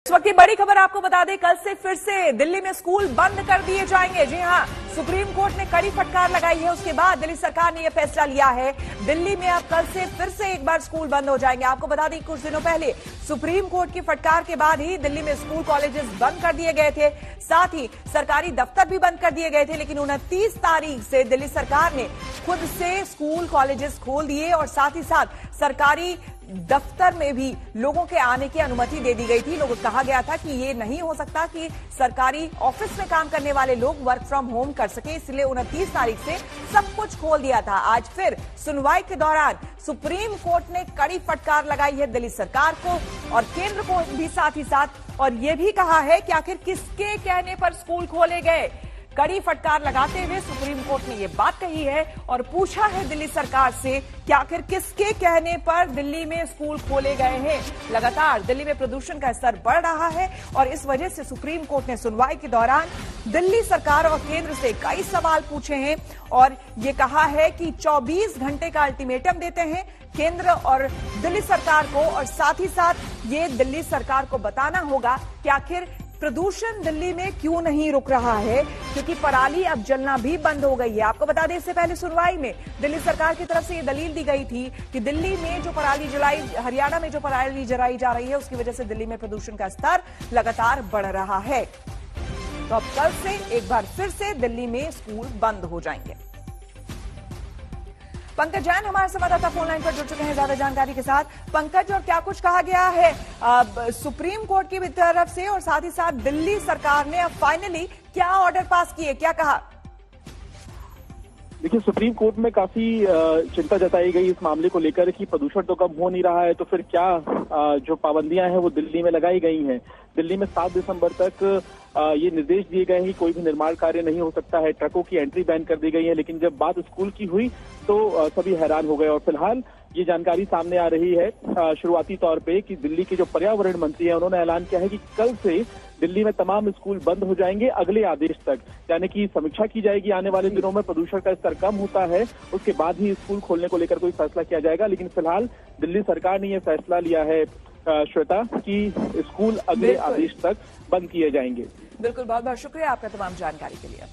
इस वक्त की बड़ी खबर आपको बता दें, कल से फिर से दिल्ली में स्कूल बंद कर दिए जाएंगे। जी हां, सुप्रीम कोर्ट ने कड़ी फटकार लगाई है। उसके बाद दिल्ली सरकार ने यह फैसला लिया है, दिल्ली में अब कल से फिर से एक बार स्कूल बंद हो जाएंगे। आपको बता दें, कुछ दिनों पहले सुप्रीम कोर्ट की फटकार के बाद ही दिल्ली में स्कूल कॉलेजेस बंद कर दिए गए थे, साथ ही सरकारी दफ्तर भी बंद कर दिए गए थे। लेकिन 29 तारीख से दिल्ली सरकार ने खुद से स्कूल कॉलेजेस खोल दिए और साथ ही साथ सरकारी दफ्तर में भी लोगों के आने की अनुमति दे दी गई थी। लोगों को कहा गया था कि ये नहीं हो सकता कि सरकारी ऑफिस में काम करने वाले लोग वर्क फ्रॉम होम कर सके, इसलिए 29 तारीख से सब कुछ खोल दिया था। आज फिर सुनवाई के दौरान सुप्रीम कोर्ट ने कड़ी फटकार लगाई है दिल्ली सरकार को और केंद्र को भी साथ ही साथ, और यह भी कहा है कि आखिर किसके कहने पर स्कूल खोले गए। कड़ी फटकार लगाते हुए सुप्रीम कोर्ट ने यह बात कही है और पूछा है दिल्ली सरकार से कि आखिर किसके कहने पर दिल्ली में स्कूल खोले गए हैं। लगातार दिल्ली में प्रदूषण का स्तर बढ़ रहा है और इस वजह से सुप्रीम कोर्ट ने सुनवाई के दौरान दिल्ली सरकार और केंद्र से कई सवाल पूछे हैं और ये कहा है कि 24 घंटे का अल्टीमेटम देते हैं केंद्र और दिल्ली सरकार को, और साथ ही साथ ये दिल्ली सरकार को बताना होगा कि आखिर प्रदूषण दिल्ली में क्यों नहीं रुक रहा है, क्योंकि पराली अब जलना भी बंद हो गई है। आपको बता दें, इससे पहले सुनवाई में दिल्ली सरकार की तरफ से ये दलील दी गई थी कि दिल्ली में जो पराली जलाई, हरियाणा में जो पराली जलाई जा रही है, उसकी वजह से दिल्ली में प्रदूषण का स्तर लगातार बढ़ रहा है। तो अब कल से एक बार फिर से दिल्ली में स्कूल बंद हो जाएंगे। पंकज जैन हमारे संवाददाता फोन लाइन पर जुड़ चुके हैं ज्यादा जानकारी के साथ। पंकज, और क्या कुछ कहा गया है सुप्रीम कोर्ट की तरफ से और साथ ही साथ दिल्ली सरकार ने अब फाइनली क्या ऑर्डर पास किए, क्या कहा? देखिए, सुप्रीम कोर्ट में काफी चिंता जताई गई इस मामले को लेकर कि प्रदूषण तो कम हो नहीं रहा है, तो फिर क्या जो पाबंदियां हैं वो दिल्ली में लगाई गई हैं। दिल्ली में 7 दिसंबर तक ये निर्देश दिए गए हैं कि कोई भी निर्माण कार्य नहीं हो सकता है, ट्रकों की एंट्री बैन कर दी गई है। लेकिन जब बात स्कूल की हुई तो सभी हैरान हो गए और फिलहाल ये जानकारी सामने आ रही है शुरुआती तौर पे कि दिल्ली के जो पर्यावरण मंत्री हैं उन्होंने ऐलान किया है कि कल से दिल्ली में तमाम स्कूल बंद हो जाएंगे अगले आदेश तक, यानी कि समीक्षा की जाएगी आने वाले दिनों में प्रदूषण का स्तर कम होता है, उसके बाद ही स्कूल खोलने को लेकर कोई फैसला किया जाएगा। लेकिन फिलहाल दिल्ली सरकार ने यह फैसला लिया है श्वेता कि स्कूल अगले आदेश तक बंद किए जाएंगे। बिल्कुल, बहुत बहुत शुक्रिया आपका तमाम जानकारी के लिए।